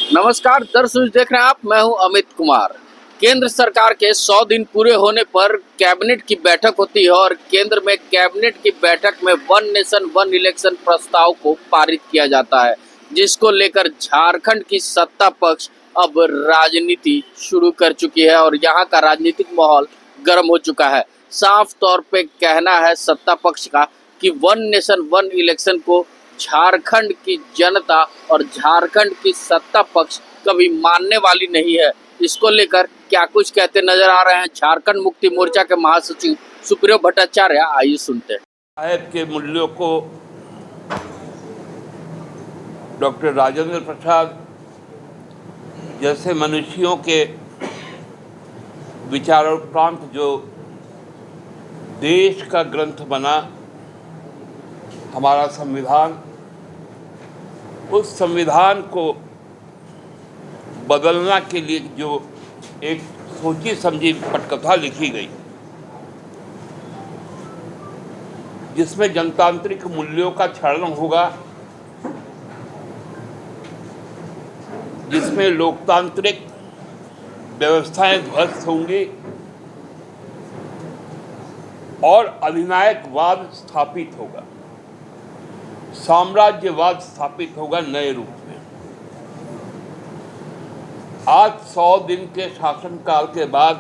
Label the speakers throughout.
Speaker 1: नमस्कार दर्शक, देख रहे हैं आप। मैं हूं अमित कुमार। केंद्र सरकार के 100 दिन पूरे होने पर कैबिनेट की बैठक होती है और केंद्र में कैबिनेट की बैठक में वन नेशन वन इलेक्शन प्रस्ताव को पारित किया जाता है, जिसको लेकर झारखंड की सत्ता पक्ष अब राजनीति शुरू कर चुकी है और यहां का राजनीतिक माहौल गर्म हो चुका है। साफ तौर पे कहना है सत्ता पक्ष का कि वन नेशन वन इलेक्शन को झारखंड की जनता और झारखंड की सत्ता पक्ष कभी मानने वाली नहीं है। इसको लेकर क्या कुछ कहते नजर आ रहे हैं झारखंड मुक्ति मोर्चा के महासचिव सुप्रियो भट्टाचार्य। आइए सुनते हैं।
Speaker 2: साहेब के मूल्यों को डॉक्टर राजेंद्र प्रसाद जैसे मनुष्यों के विचारोपरांत जो देश का ग्रंथ बना हमारा संविधान, उस संविधान को बदलना के लिए जो एक सोची समझी पटकथा लिखी गई, जिसमें जनतांत्रिक मूल्यों का क्षरण होगा, जिसमें लोकतांत्रिक व्यवस्थाएं ध्वस्त होंगी और अधिनायकवाद स्थापित होगा, साम्राज्यवाद स्थापित होगा नए रूप में। आज 100 दिन के शासनकाल के बाद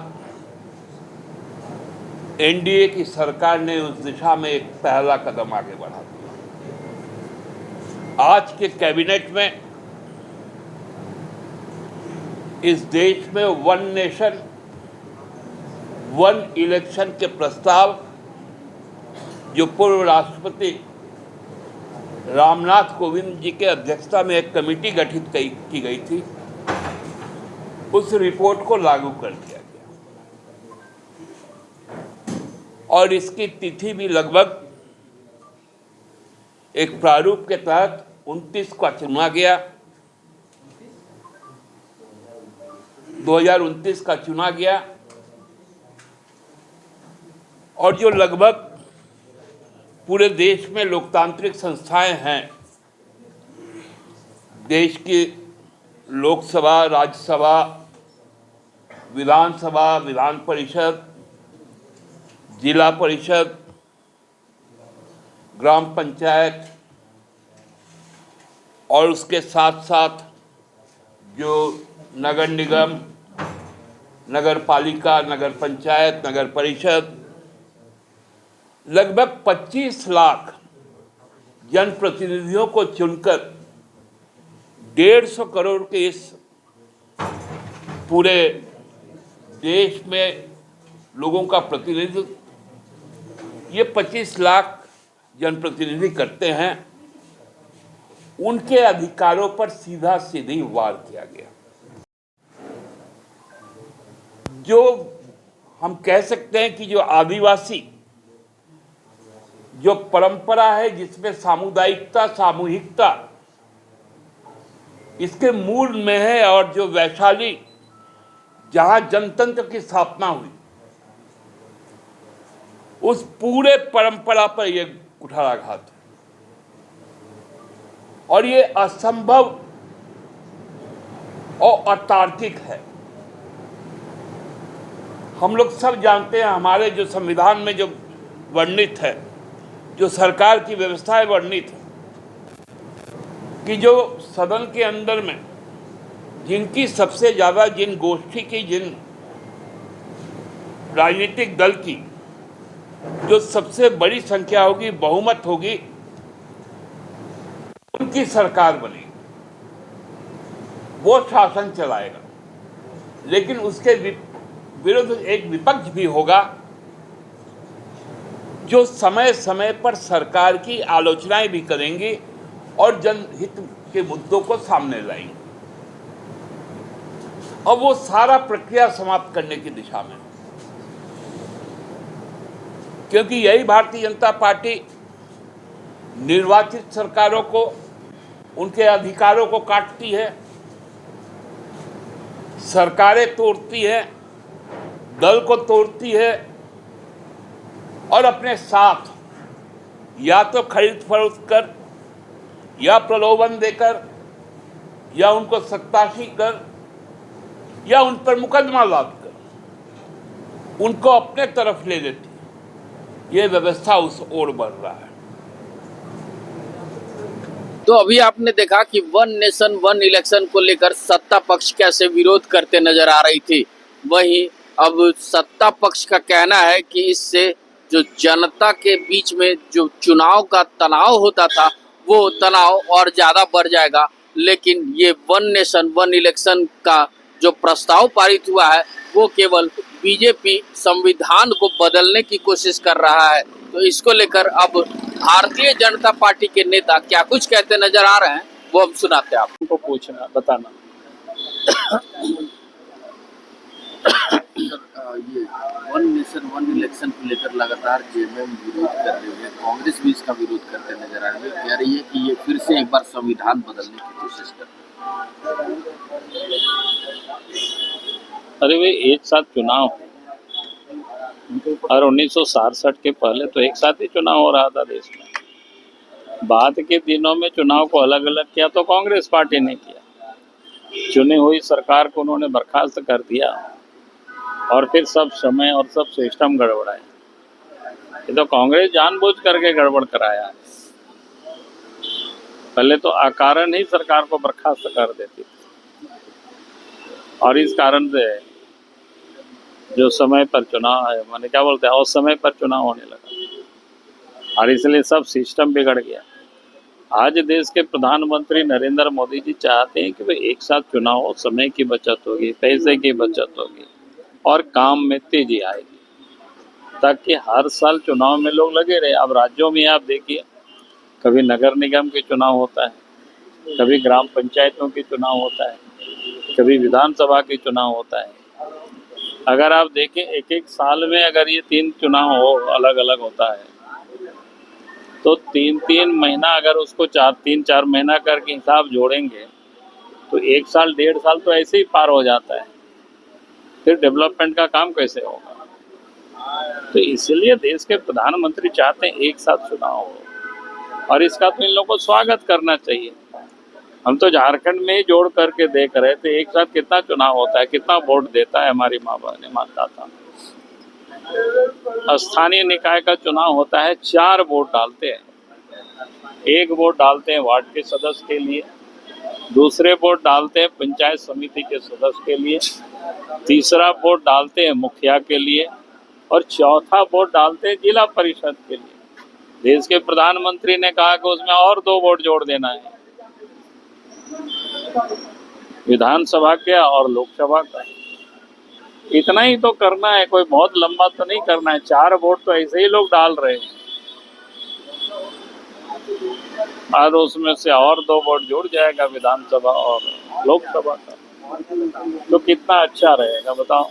Speaker 2: एनडीए की सरकार ने उस दिशा में एक पहला कदम आगे बढ़ा दिया। आज के कैबिनेट में इस देश में वन नेशन वन इलेक्शन के प्रस्ताव जो पूर्व राष्ट्रपति रामनाथ कोविंद जी के अध्यक्षता में एक कमेटी गठित की गई थी, उस रिपोर्ट को लागू कर दिया गया और इसकी तिथि भी लगभग एक प्रारूप के तहत 29 का चुना गया, 2029 का चुना गया और जो लगभग पूरे देश में लोकतांत्रिक संस्थाएं हैं, देश की लोकसभा, राज्यसभा, विधानसभा, विधान परिषद, जिला परिषद, ग्राम पंचायत और उसके साथ साथ जो नगर निगम, नगर पालिका, नगर पंचायत, नगर परिषद, लगभग 25 लाख जनप्रतिनिधियों को चुनकर 150 करोड़ के इस पूरे देश में लोगों का प्रतिनिधित्व ये 25 लाख जनप्रतिनिधि करते हैं। उनके अधिकारों पर सीधा सीधी वार किया गया। जो हम कह सकते हैं कि जो आदिवासी जो परंपरा है, जिसमें सामुदायिकता, सामूहिकता इसके मूल में है और जो वैशाली जहां जनतंत्र की स्थापना हुई, उस पूरे परंपरा पर यह कुठाराघात है और ये असंभव और अतार्किक है। हम लोग सब जानते हैं, हमारे जो संविधान में जो वर्णित है, जो सरकार की व्यवस्थाएं वर्णित है, कि जो सदन के अंदर में जिनकी सबसे ज़्यादा, जिन गोष्ठी की, जिन राजनीतिक दल की जो सबसे बड़ी संख्या होगी, बहुमत होगी, उनकी सरकार बनेगी, वो शासन चलाएगा। लेकिन उसके विरुद्ध एक विपक्ष भी होगा जो समय समय पर सरकार की आलोचनाएं भी करेंगी और जनहित के मुद्दों को सामने लाएंगे और वो सारा प्रक्रिया समाप्त करने की दिशा में, क्योंकि यही भारतीय जनता पार्टी निर्वाचित सरकारों को, उनके अधिकारों को काटती है, सरकारें तोड़ती है, दल को तोड़ती है और अपने साथ या तो खरीद फरोख्त कर या प्रलोभन देकर या उनको सत्ताशी कर या उन पर मुकदमा लाद कर उनको अपने तरफ ले लेती। ये व्यवस्था उस ओर बढ़ रहा है।
Speaker 1: तो अभी आपने देखा कि वन नेशन वन इलेक्शन को लेकर सत्ता पक्ष कैसे विरोध करते नजर आ रही थी। वहीं अब सत्ता पक्ष का कहना है कि इससे जो जनता के बीच में जो चुनाव का तनाव होता था वो तनाव और ज़्यादा बढ़ जाएगा। लेकिन ये वन नेशन वन इलेक्शन का जो प्रस्ताव पारित हुआ है वो केवल बीजेपी संविधान को बदलने की कोशिश कर रहा है। तो इसको लेकर अब भारतीय जनता पार्टी के नेता क्या कुछ कहते नजर आ रहे हैं वो हम सुनाते हैं आपको।
Speaker 3: पूछना बताना।
Speaker 1: ये वन नेशन वन इलेक्शन को लेकर लगातार जेएमएम विरोध कर रही है, कांग्रेस भी इसका विरोध करते नजर आ रही है। कह रही है कि ये फिर से एक बार संविधान बदलने की कोशिश कर रही है।
Speaker 3: अरे वे एक साथ चुनाव है और 1967 के पहले तो एक साथ ही चुनाव हो रहा था देश में। बाद के दिनों में चुनाव को अलग अलग किया तो कांग्रेस पार्टी ने किया। चुनी हुई सरकार को उन्होंने बर्खास्त कर दिया और फिर सब समय और सब सिस्टम गड़बड़ाया। ये तो कांग्रेस जानबूझ करके गड़बड़ कराया। पहले तो अकारण ही सरकार को बर्खास्त कर देती थी और इस कारण से जो समय पर चुनाव है माने क्या बोलते हैं और समय पर चुनाव होने लगा और इसलिए सब सिस्टम बिगड़ गया। आज देश के प्रधानमंत्री नरेंद्र मोदी जी चाहते हैं कि भाई एक साथ चुनाव हो, समय की बचत होगी, पैसे की बचत होगी और काम में तेजी आएगी ताकि हर साल चुनाव में लोग लगे रहे। अब राज्यों में आप देखिए कभी नगर निगम के चुनाव होता है, कभी ग्राम पंचायतों के चुनाव होता है, कभी विधानसभा के चुनाव होता है। अगर आप देखें एक एक साल में अगर ये 3 चुनाव हो अलग अलग होता है तो 3-3 महीना अगर उसको 3-4 महीना करके हिसाब जोड़ेंगे तो 1 साल 1.5 साल तो ऐसे ही पार हो जाता है। फिर डेवलपमेंट का काम कैसे होगा? तो इसलिए देश के प्रधानमंत्री चाहते हैं एक साथ चुनाव हो और इसका तो इन लोगों को स्वागत करना चाहिए। हम तो झारखंड में ही जोड़ करके देख रहे थे एक साथ कितना चुनाव होता है, कितना वोट देता है हमारी माँ बहने मतदाता। स्थानीय निकाय का चुनाव होता है 4 वोट डालते हैं। एक वोट डालते हैं वार्ड के सदस्य के लिए, दूसरे वोट डालते हैं पंचायत समिति के सदस्य के लिए, तीसरा वोट डालते हैं मुखिया के लिए और चौथा वोट डालते हैं जिला परिषद के लिए। देश के प्रधानमंत्री ने कहा कि उसमें और 2 वोट जोड़ देना है, विधानसभा के और लोकसभा का। इतना ही तो करना है, कोई बहुत लंबा तो नहीं करना है। 4 वोट तो ऐसे ही लोग डाल रहे हैं और उसमें से और 2 वोट जुड़ जाएगा विधानसभा और लोकसभा का, तो कितना अच्छा रहेगा बताओ।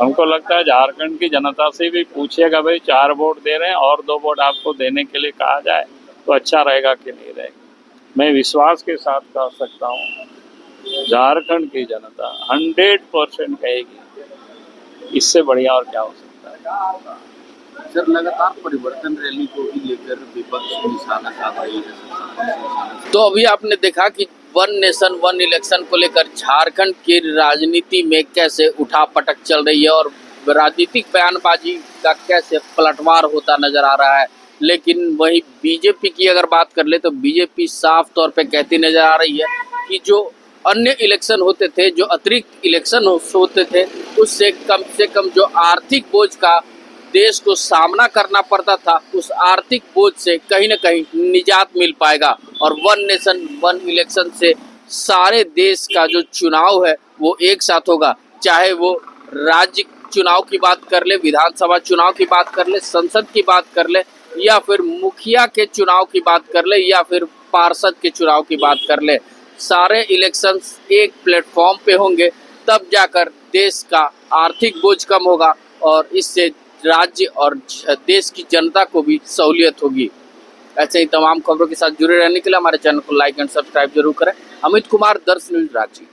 Speaker 3: हमको लगता है झारखंड की जनता से भी पूछेगा भाई 4 वोट दे रहे हैं और 2 वोट आपको देने के लिए कहा जाए तो अच्छा रहेगा कि नहीं रहेगा। मैं विश्वास के साथ कह सकता हूँ झारखंड की जनता 100% कहेगी इससे बढ़िया और क्या हो सकता है।
Speaker 1: सर लगातार परिवर्तन रैली को भी लेकर विपक्ष निशाना साध रही है। तो अभी आपने देखा कि वन नेशन वन इलेक्शन को लेकर झारखंड की राजनीति में कैसे उठापटक चल रही है और राजनीतिक बयानबाजी का कैसे पलटवार होता नजर आ रहा है। लेकिन वही बीजेपी की अगर बात कर ले तो बीजेपी साफ तौर पे कहती नजर आ रही है कि जो अन्य इलेक्शन होते थे, जो अतिरिक्त इलेक्शन होते थे, उससे कम जो आर्थिक बोझ का देश को सामना करना पड़ता था उस आर्थिक बोझ से कहीं ना कहीं निजात मिल पाएगा। और वन नेशन वन इलेक्शन से सारे देश का जो चुनाव है वो एक साथ होगा, चाहे वो राज्य चुनाव की बात कर ले, विधानसभा चुनाव की बात कर ले, संसद की बात कर ले या फिर मुखिया के चुनाव की बात कर ले या फिर पार्षद के चुनाव की बात कर ले। सारे इलेक्शंस एक प्लेटफॉर्म पे होंगे तब जाकर देश का आर्थिक बोझ कम होगा और इससे राज्य और देश की जनता को भी सहूलियत होगी। ऐसे ही तमाम खबरों के साथ जुड़े रहने के लिए हमारे चैनल को लाइक एंड सब्सक्राइब जरूर करें। अमित कुमार, दर्श न्यूज, रांची।